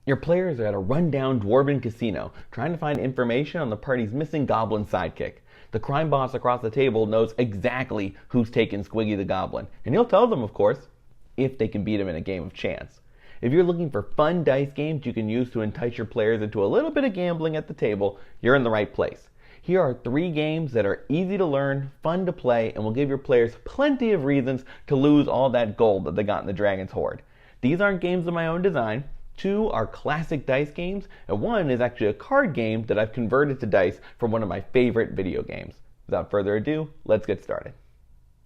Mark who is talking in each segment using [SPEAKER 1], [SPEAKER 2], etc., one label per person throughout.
[SPEAKER 1] Your players are at a rundown dwarven casino, trying to find information on the party's missing goblin sidekick. The crime boss across the table knows exactly who's taken Squiggy the Goblin, and he'll tell them, of course, if they can beat him in a game of chance. If you're looking for fun dice games you can use to entice your players into a little bit of gambling at the table, you're in the right place. Here are 3 games that are easy to learn, fun to play, and will give your players plenty of reasons to lose all that gold that they got in the Dragon's Hoard. These aren't games of my own design. 2 are classic dice games, and 1 is actually a card game that I've converted to dice from one of my favorite video games. Without further ado, let's get started.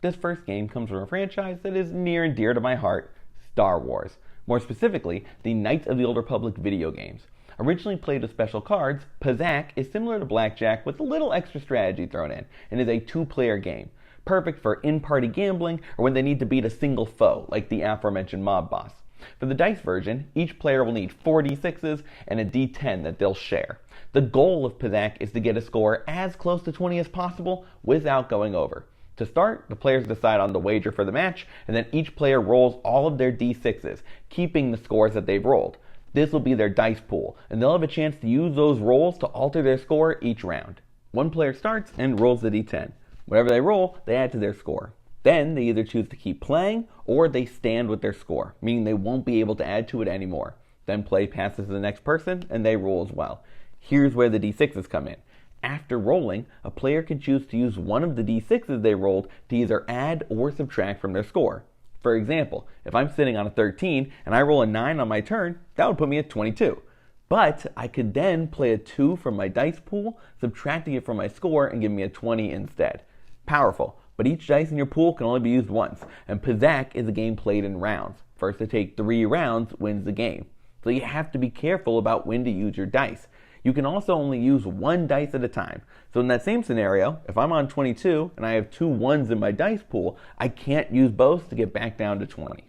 [SPEAKER 1] This first game comes from a franchise that is near and dear to my heart, Star Wars. More specifically, the Knights of the Old Republic video games. Originally played with special cards, Pazaak is similar to blackjack with a little extra strategy thrown in, and is a 2-player game. Perfect for in-party gambling or when they need to beat a single foe, like the aforementioned mob boss. For the dice version, each player will need 4 d6s and a d10 that they'll share. The goal of Pazaak is to get a score as close to 20 as possible without going over. To start, the players decide on the wager for the match, and then each player rolls all of their d6s, keeping the scores that they've rolled. This will be their dice pool, and they'll have a chance to use those rolls to alter their score each round. One player starts and rolls the d10. Whatever they roll, they add to their score. Then they either choose to keep playing, or they stand with their score, meaning they won't be able to add to it anymore. Then play passes to the next person, and they roll as well. Here's where the d6s come in. After rolling, a player can choose to use one of the d6s they rolled to either add or subtract from their score. For example, if I'm sitting on a 13 and I roll a 9 on my turn, that would put me at 22. But I could then play a 2 from my dice pool, subtracting it from my score and giving me a 20 instead. Powerful, but each dice in your pool can only be used once, and Pazaak is a game played in rounds. First to take 3 rounds wins the game. So you have to be careful about when to use your dice. You can also only use 1 dice at a time. So in that same scenario, if I'm on 22 and I have 2 1s in my dice pool, I can't use both to get back down to 20.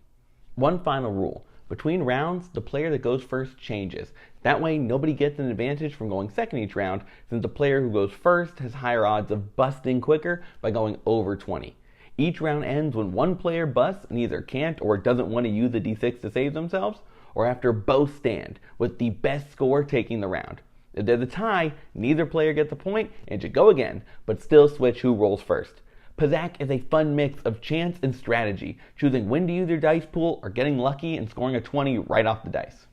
[SPEAKER 1] One final rule. Between rounds, the player that goes first changes. That way, nobody gets an advantage from going second each round, since the player who goes first has higher odds of busting quicker by going over 20. Each round ends when one player busts and either can't or doesn't want to use a d6 to save themselves, or after both stand, with the best score taking the round. If there's a tie, neither player gets a point and should go again, but still switch who rolls first. Pazaak is a fun mix of chance and strategy, choosing when to use your dice pool or getting lucky and scoring a 20 right off the dice.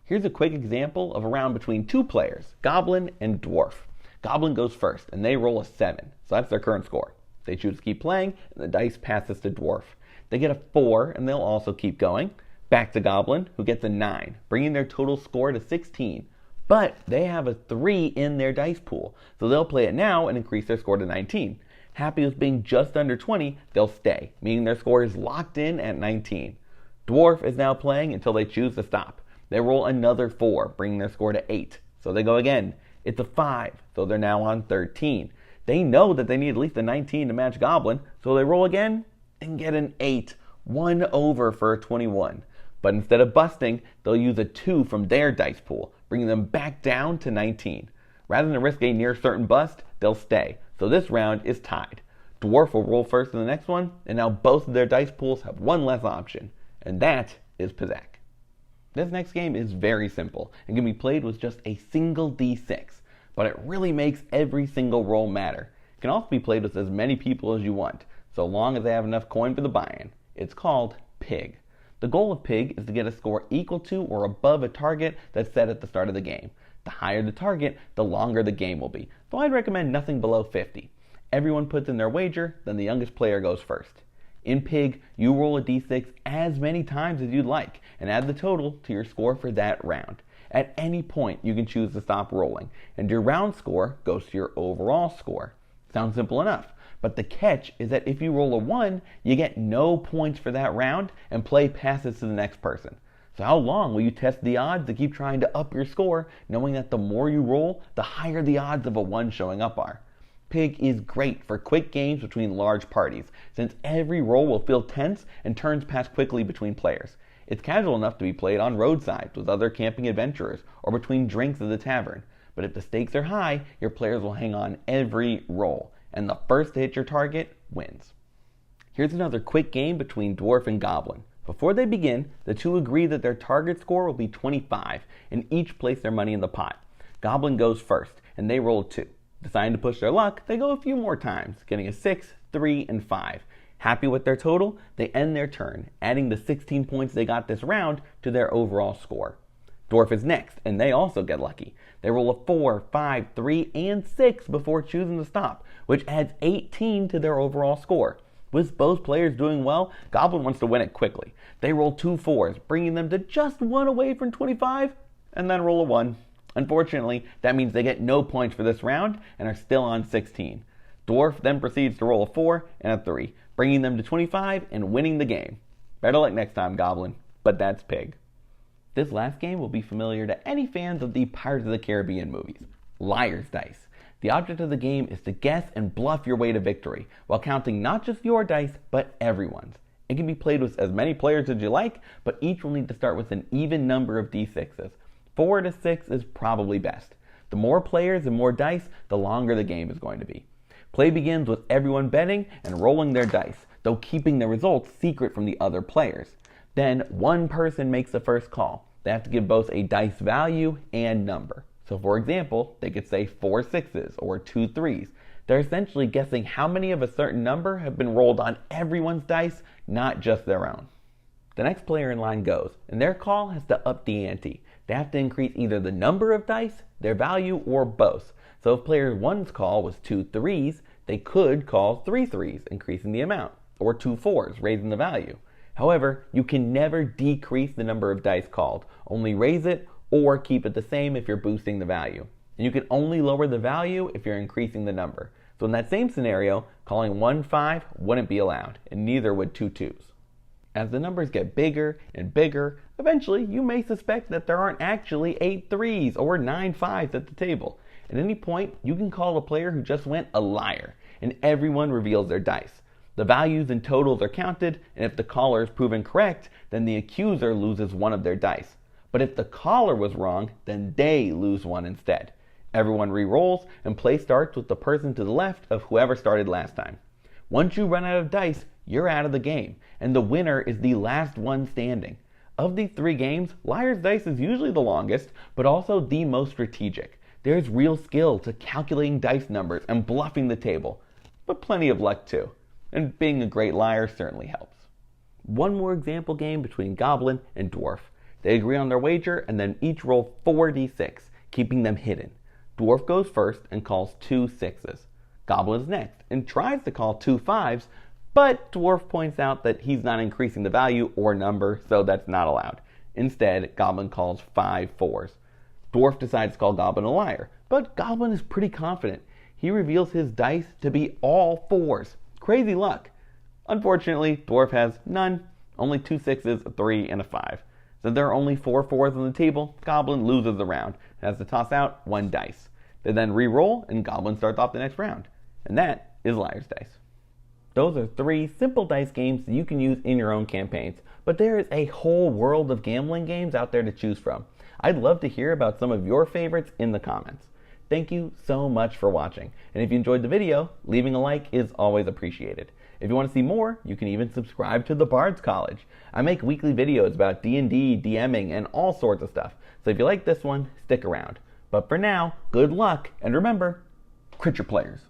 [SPEAKER 1] Here's a quick example of a round between 2 players, Goblin and Dwarf. Goblin goes first and they roll a 7, so that's their current score. They choose to keep playing and the dice passes to Dwarf. They get a 4 and they'll also keep going. Back to Goblin, who gets a 9, bringing their total score to 16. But they have a 3 in their dice pool, so they'll play it now and increase their score to 19. Happy with being just under 20, they'll stay, meaning their score is locked in at 19. Dwarf is now playing until they choose to stop. They roll another 4, bringing their score to 8. So they go again. It's a 5, so they're now on 13. They know that they need at least a 19 to match Goblin, so they roll again and get an 8, 1 over for a 21. But instead of busting, they'll use a 2 from their dice pool, bringing them back down to 19. Rather than risk a near certain bust, they'll stay. So this round is tied. Dwarf will roll first in the next one, and now both of their dice pools have one less option, and that is Pazaak. This next game is very simple and can be played with just a single d6, but it really makes every single roll matter. It can also be played with as many people as you want, so long as they have enough coin for the buy-in. It's called Pig. The goal of Pig is to get a score equal to or above a target that's set at the start of the game. The higher the target, the longer the game will be, so I'd recommend nothing below 50. Everyone puts in their wager, then the youngest player goes first. In Pig, you roll a d6 as many times as you'd like, and add the total to your score for that round. At any point, you can choose to stop rolling, and your round score goes to your overall score. Sounds simple enough, but the catch is that if you roll a 1, you get no points for that round, and play passes to the next person. So how long will you test the odds to keep trying to up your score, knowing that the more you roll, the higher the odds of a 1 showing up are? Pig is great for quick games between large parties, since every roll will feel tense and turns pass quickly between players. It's casual enough to be played on roadsides with other camping adventurers, or between drinks at the tavern. But if the stakes are high, your players will hang on every roll, and the first to hit your target wins. Here's another quick game between Dwarf and Goblin. Before they begin, the two agree that their target score will be 25, and each place their money in the pot. Goblin goes first, and they roll a 2. Deciding to push their luck, they go a few more times, getting a 6, 3, and 5. Happy with their total, they end their turn, adding the 16 points they got this round to their overall score. Dwarf is next, and they also get lucky. They roll a 4, 5, 3, and 6 before choosing to stop, which adds 18 to their overall score. With both players doing well, Goblin wants to win it quickly. They roll 2 4s, bringing them to just 1 away from 25, and then roll a 1. Unfortunately, that means they get no points for this round and are still on 16. Dwarf then proceeds to roll a 4 and a 3, bringing them to 25 and winning the game. Better luck next time, Goblin, but that's Pig. This last game will be familiar to any fans of the Pirates of the Caribbean movies, Liar's Dice. The object of the game is to guess and bluff your way to victory, while counting not just your dice, but everyone's. It can be played with as many players as you like, but each will need to start with an even number of d6s. 4 to 6 is probably best. The more players and more dice, the longer the game is going to be. Play begins with everyone betting and rolling their dice, though keeping the results secret from the other players. Then one person makes the first call. They have to give both a dice value and number. So for example, they could say 4 6s or 2 3s. They're essentially guessing how many of a certain number have been rolled on everyone's dice, not just their own. The next player in line goes, and their call has to up the ante. They have to increase either the number of dice, their value, or both. So if player 1's call was 2 3s, they could call 3 3s, increasing the amount, or 2 4s, raising the value. However, you can never decrease the number of dice called, only raise it or keep it the same if you're boosting the value. And you can only lower the value if you're increasing the number. So in that same scenario, calling 1 5 wouldn't be allowed, and neither would 2 2s. As the numbers get bigger and bigger, eventually you may suspect that there aren't actually 8 3s or 9 5s at the table. At any point, you can call a player who just went a liar, and everyone reveals their dice. The values and totals are counted, and if the caller is proven correct, then the accuser loses one of their dice. But if the caller was wrong, then they lose one instead. Everyone re-rolls, and play starts with the person to the left of whoever started last time. Once you run out of dice, you're out of the game, and the winner is the last one standing. Of these 3 games, Liar's Dice is usually the longest, but also the most strategic. There's real skill to calculating dice numbers and bluffing the table, but plenty of luck too. And being a great liar certainly helps. One more example game between Goblin and Dwarf. They agree on their wager and then each roll 4d6, keeping them hidden. Dwarf goes first and calls 2 6s. Goblin is next and tries to call 2 5s, but Dwarf points out that he's not increasing the value or number, so that's not allowed. Instead, Goblin calls 5 4s. Dwarf decides to call Goblin a liar, but Goblin is pretty confident. He reveals his dice to be all 4s. Crazy luck. Unfortunately, Dwarf has none, only 2 6s, a 3, and a 5. Since there are only 4 4s on the table, Goblin loses the round and has to toss out 1 dice. They then re-roll, and Goblin starts off the next round. And that is Liar's Dice. Those are 3 simple dice games that you can use in your own campaigns, but there is a whole world of gambling games out there to choose from. I'd love to hear about some of your favorites in the comments. Thank you so much for watching, and if you enjoyed the video, leaving a like is always appreciated. If you want to see more, you can even subscribe to the Bard's College. I make weekly videos about D&D, DMing, and all sorts of stuff, so if you like this one, stick around. But for now, good luck, and remember, crit your players.